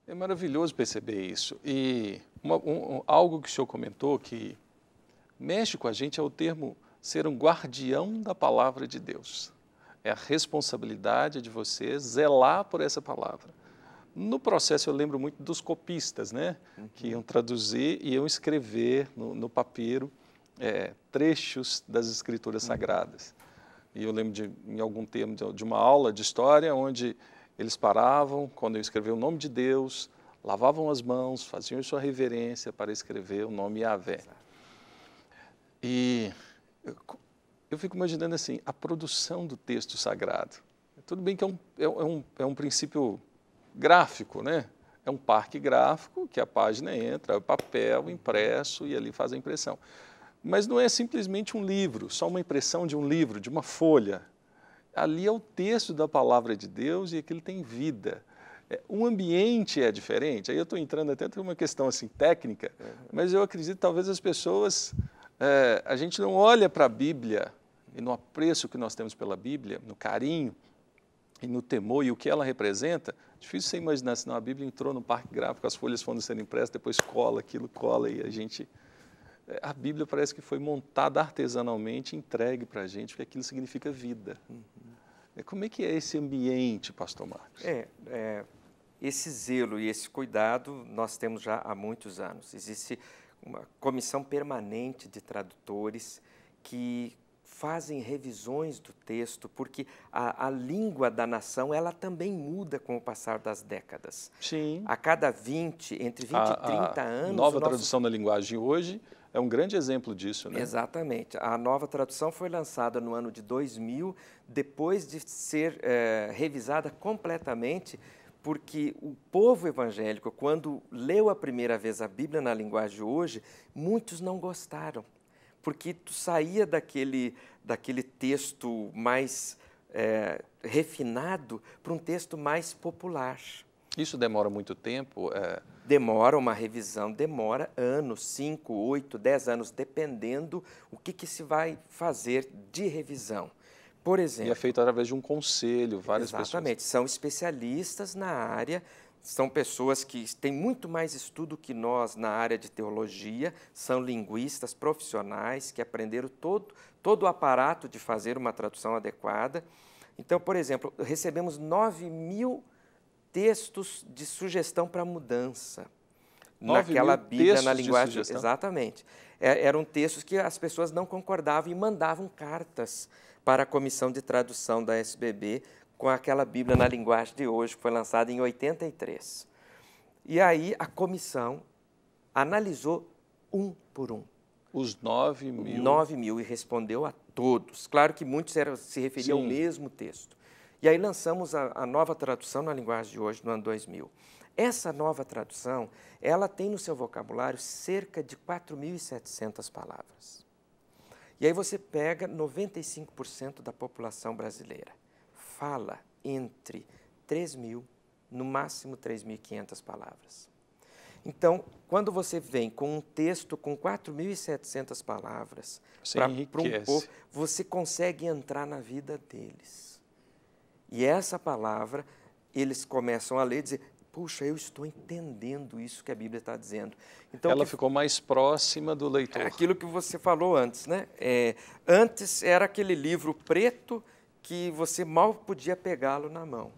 É maravilhoso perceber isso. E algo que o senhor comentou que mexe com a gente é o termo ser um guardião da palavra de Deus. É a responsabilidade de você zelar por essa palavra. No processo eu lembro muito dos copistas, né? Que iam traduzir e iam escrever no papiro trechos das escrituras sagradas. E eu lembro em algum tempo de uma aula de história onde eles paravam, quando eu escrevia o nome de Deus, lavavam as mãos, faziam sua reverência para escrever o nome Yahvé. E eu fico imaginando assim, a produção do texto sagrado. Tudo bem que é um princípio gráfico, né? É um parque gráfico que a página entra, é o papel impresso e ali faz a impressão. Mas não é simplesmente um livro, só uma impressão de um livro, de uma folha. Ali é o texto da palavra de Deus e aquilo tem vida. O ambiente é diferente. Aí eu estou entrando até em uma questão assim técnica, mas eu acredito que talvez as pessoas, a gente não olha para a Bíblia e no apreço que nós temos pela Bíblia, no carinho e no temor e o que ela representa. Difícil você imaginar se a Bíblia entrou no parque gráfico, as folhas foram sendo impressas, depois cola e a gente... A Bíblia parece que foi montada artesanalmente, entregue para a gente, porque aquilo significa vida. Como é que é esse ambiente, pastor Marcos? Esse zelo e esse cuidado nós temos já há muitos anos. Existe uma comissão permanente de tradutores que fazem revisões do texto, porque a língua da nação ela também muda com o passar das décadas. Sim. A cada entre 20 e 30 anos... A nova tradução da linguagem hoje é um grande exemplo disso, né? Exatamente. A nova tradução foi lançada no ano de 2000, depois de ser revisada completamente, porque o povo evangélico, quando leu a primeira vez a Bíblia na linguagem de hoje, muitos não gostaram, porque tu saía daquele texto mais refinado para um texto mais popular. Isso demora muito tempo? Demora uma revisão, demora anos, 5, 8, 10 anos, dependendo o que se vai fazer de revisão. Por exemplo... E é feito através de um conselho, várias pessoas. Exatamente, são especialistas na área, são pessoas que têm muito mais estudo que nós na área de teologia, são linguistas profissionais que aprenderam todo o aparato de fazer uma tradução adequada. Então, por exemplo, recebemos 9.000 textos de sugestão para mudança naquela Bíblia na linguagem. Exatamente. Eram textos que as pessoas não concordavam e mandavam cartas para a comissão de tradução da SBB com aquela Bíblia na linguagem de hoje, que foi lançada em 83. E aí a comissão analisou um por um. Os 9.000? 9.000 e respondeu a todos. Claro que muitos se referiam ao mesmo texto. E aí lançamos a nova tradução na linguagem de hoje, no ano 2000. Essa nova tradução, ela tem no seu vocabulário cerca de 4.700 palavras. E aí você pega 95% da população brasileira. Fala entre 3.000, no máximo 3.500 palavras. Então, quando você vem com um texto com 4.700 palavras para um povo, você consegue entrar na vida deles. E essa palavra, eles começam a ler e dizer, puxa, eu estou entendendo isso que a Bíblia está dizendo. Então, ela ficou mais próxima do leitor. Aquilo que você falou antes, né? Antes era aquele livro preto que você mal podia pegá-lo na mão.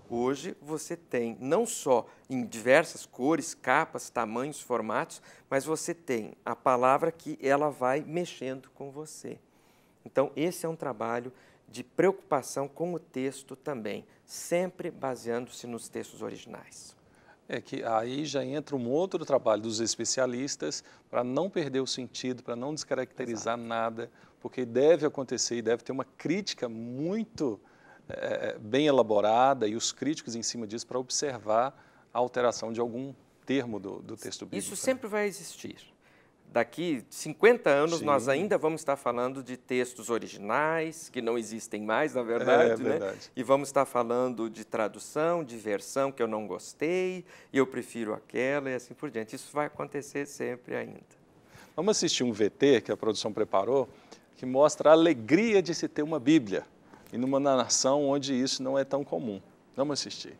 Hoje você tem não só em diversas cores, capas, tamanhos, formatos, mas você tem a palavra que ela vai mexendo com você. Então, esse é um trabalho de preocupação com o texto também, sempre baseando-se nos textos originais. É que aí já entra um outro trabalho dos especialistas para não perder o sentido, para não descaracterizar nada, porque deve acontecer e deve ter uma crítica muito bem elaborada e os críticos em cima disso para observar a alteração de algum termo do texto bíblico. Isso sempre vai existir. Daqui 50 anos nós ainda vamos estar falando de textos originais, que não existem mais, na verdade, né? E vamos estar falando de tradução, de versão que eu não gostei, e eu prefiro aquela e assim por diante. Isso vai acontecer sempre ainda. Vamos assistir um VT que a produção preparou, que mostra a alegria de se ter uma Bíblia, e numa nação onde isso não é tão comum. Vamos assistir.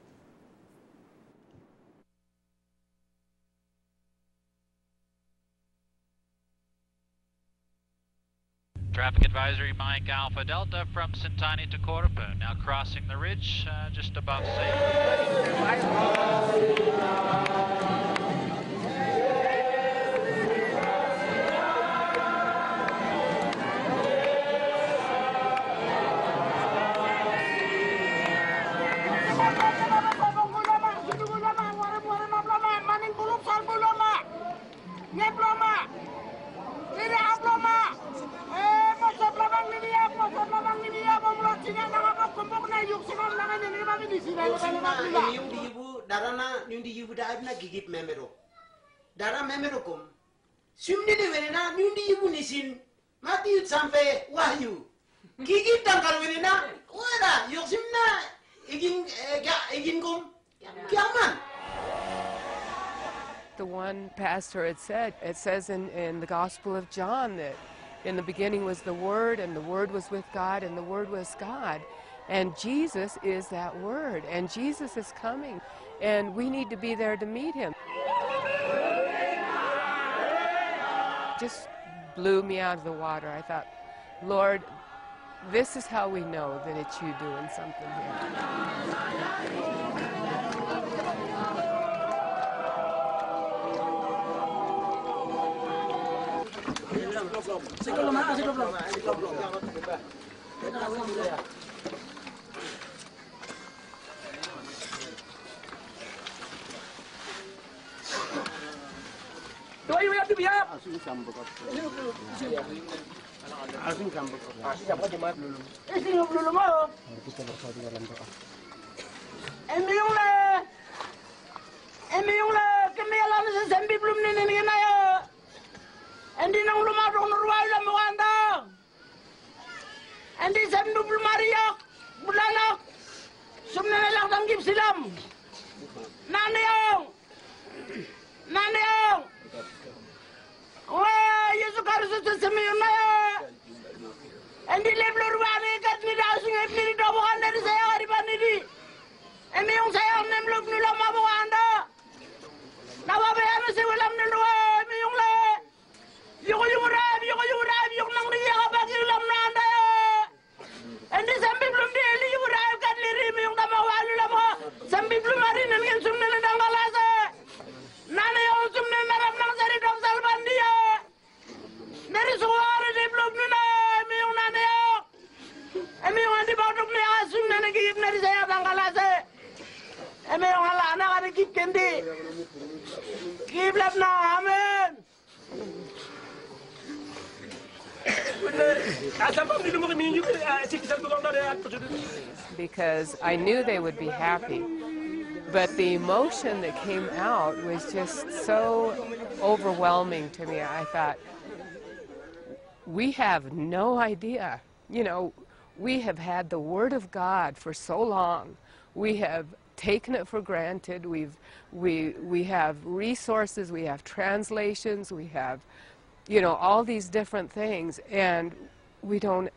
Traffic advisory, Mike Alpha Delta from Sintani to Corpa. Now crossing the ridge just above darana nyundi yibu daibna gigip memero dara memero kom sumni de wenena nyundi yibu nisin mati sampai wahyu gigip tangkal wenena wala yoksimna igin kom kiaman. The one pastor had said, it says in the Gospel of John that in the beginning was the Word, and the Word was with God, and the Word was God. And Jesus is that Word, and Jesus is coming, and we need to be there to meet Him. Just blew me out of the water. I thought, Lord, this is how we know that it's you doing something here. Endi nang lumadong norway lang mo anda. Endi semdu blumariak bulanak. Sumna lang tanggip silam. Nanayong. Nanayong. Wah, Yesus Kristus semiyon na. Endi leblurwani kat ni dasing ni dobokan dari saya hari panidi. Emi yung saya nemlok nila mabawanda. Nababayaan si walam nilwa emi yung le. Yoko yung rab, yung nang niya kapag yung lam na anda. Endi sambil belum dili yung rab kat lirim yung tamawalu lam ko. Sambil belum hari nangin sumna na dangalasa. Nana yung sumna narap nang sari dok salban dia. Dari suara di belum nuna emi yung nana yung. Emi yung andi baudok ni asum na nagigip na di saya dangalasa. Emi yung hala anak ada kip kendi. Kip lap na amen. Because I knew they would be happy, but the emotion that came out was just so overwhelming to me. I thought, we have no idea. You know, we have had the Word of God for so long. We have taken it for granted. We have resources, we have translations, we have, you know, all these different things, and we don't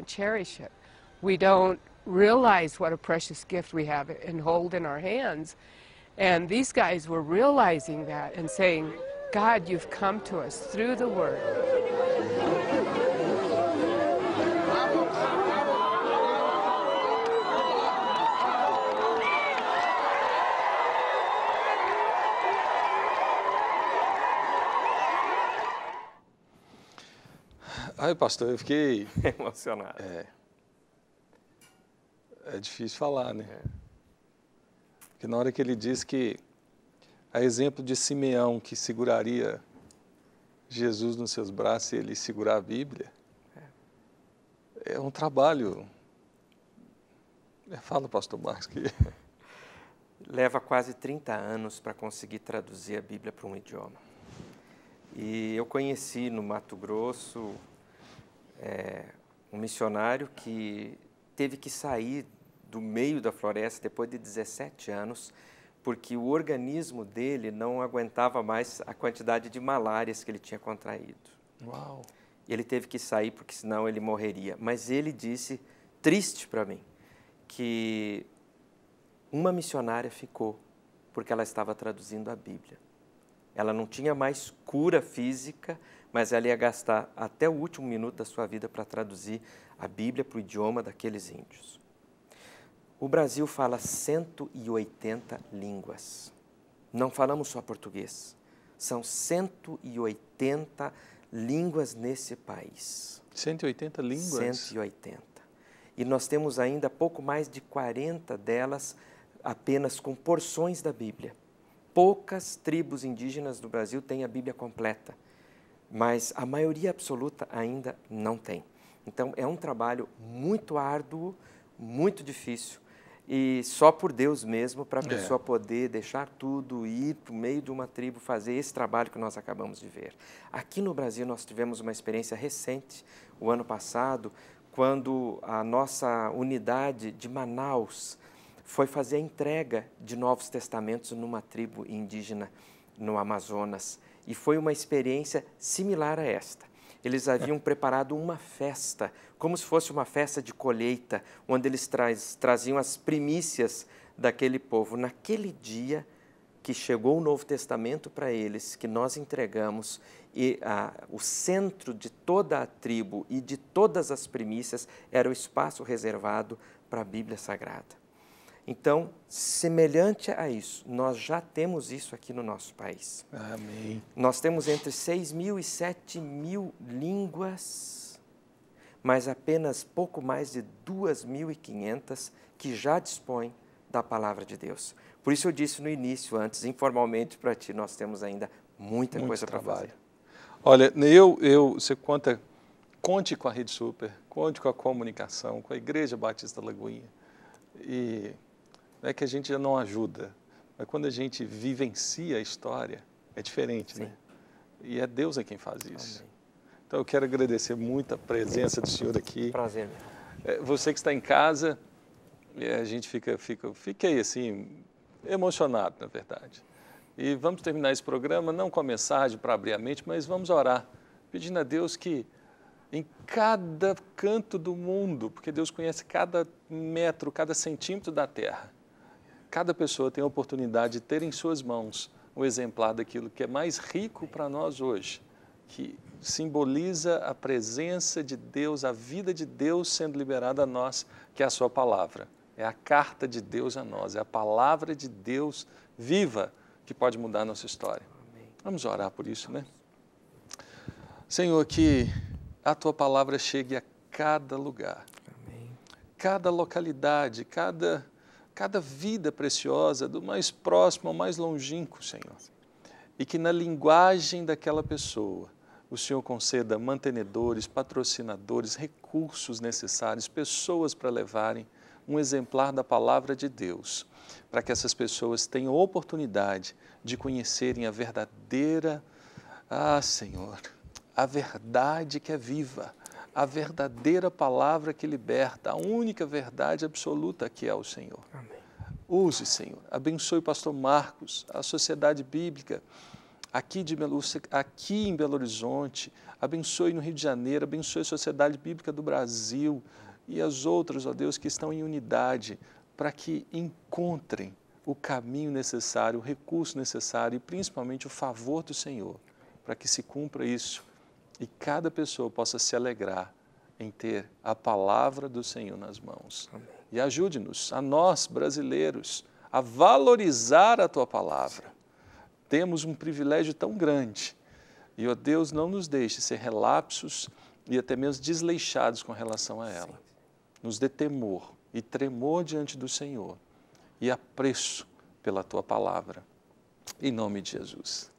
cherish it. We don't realize what a precious gift we have and hold in our hands. And these guys were realizing that and saying, God, you've come to us through the Word. Ai, pastor, eu fiquei Emocionado. É difícil falar, né? Porque na hora que ele diz que, a exemplo de Simeão, que seguraria Jesus nos seus braços e ele segurar a Bíblia, é um trabalho. Fala, pastor Marcos, que... Leva quase 30 anos para conseguir traduzir a Bíblia para um idioma. E eu conheci no Mato Grosso um missionário que teve que sair do meio da floresta depois de 17 anos, porque o organismo dele não aguentava mais a quantidade de malárias que ele tinha contraído. Uau! E ele teve que sair porque senão ele morreria. Mas ele disse, triste para mim, que uma missionária ficou porque ela estava traduzindo a Bíblia. Ela não tinha mais cura física, mas ela ia gastar até o último minuto da sua vida para traduzir a Bíblia para o idioma daqueles índios. O Brasil fala 180 línguas. Não falamos só português. São 180 línguas nesse país. 180 línguas? 180. E nós temos ainda pouco mais de 40 delas apenas com porções da Bíblia. Poucas tribos indígenas do Brasil têm a Bíblia completa, mas a maioria absoluta ainda não tem. Então, é um trabalho muito árduo, muito difícil, e só por Deus mesmo para a pessoa poder deixar tudo e ir para o meio de uma tribo fazer esse trabalho que nós acabamos de ver. Aqui no Brasil nós tivemos uma experiência recente, o ano passado, quando a nossa unidade de Manaus foi fazer a entrega de Novos Testamentos numa tribo indígena no Amazonas. E foi uma experiência similar a esta. Eles haviam preparado uma festa, como se fosse uma festa de colheita, onde eles traziam as primícias daquele povo. Naquele dia que chegou o Novo Testamento para eles, que nós entregamos, e o centro de toda a tribo e de todas as primícias era o espaço reservado para a Bíblia Sagrada. Então, semelhante a isso, nós já temos isso aqui no nosso país. Amém. Nós temos entre 6.000 e 7.000 línguas, mas apenas pouco mais de 2.500 que já dispõem da palavra de Deus. Por isso eu disse no início, antes, informalmente para ti, nós temos ainda muita coisa para fazer. Olha, você conte com a Rede Super, conte com a comunicação, com a Igreja Batista Lagoinha. E não é que a gente já não ajuda, mas quando a gente vivencia a história, é diferente, né? E é Deus quem faz isso. Amém. Então eu quero agradecer muito a presença do senhor aqui. Prazer. Você que está em casa, a gente fica aí assim, emocionado, na verdade. E vamos terminar esse programa, não com a mensagem para abrir a mente, mas vamos orar, pedindo a Deus que em cada canto do mundo, porque Deus conhece cada metro, cada centímetro da terra, cada pessoa tem a oportunidade de ter em suas mãos um exemplar daquilo que é mais rico para nós hoje, que simboliza a presença de Deus, a vida de Deus sendo liberada a nós, que é a sua palavra. É a carta de Deus a nós, é a palavra de Deus viva que pode mudar a nossa história. Vamos orar por isso, né? Senhor, que a Tua palavra chegue a cada lugar, Amém. Cada localidade, cada vida preciosa, do mais próximo ao mais longínquo, Senhor. E que na linguagem daquela pessoa, o Senhor conceda mantenedores, patrocinadores, recursos necessários, pessoas para levarem um exemplar da palavra de Deus, para que essas pessoas tenham oportunidade de conhecerem a verdadeira, Senhor, a verdade que é viva, a verdadeira palavra que liberta, a única verdade absoluta que é o Senhor. Amém. Use, Senhor, abençoe o pastor Marcos, a Sociedade Bíblica, aqui em Belo Horizonte, abençoe no Rio de Janeiro, abençoe a Sociedade Bíblica do Brasil e as outras, ó Deus, que estão em unidade, para que encontrem o caminho necessário, o recurso necessário e principalmente o favor do Senhor, para que se cumpra isso e cada pessoa possa se alegrar em ter a palavra do Senhor nas mãos. Amém. E ajude-nos, a nós brasileiros, a valorizar a Tua palavra. Temos um privilégio tão grande e, ó Deus, não nos deixe ser relapsos e até mesmo desleixados com relação a ela. Nos dê temor e tremor diante do Senhor e apreço pela Tua palavra. Em nome de Jesus.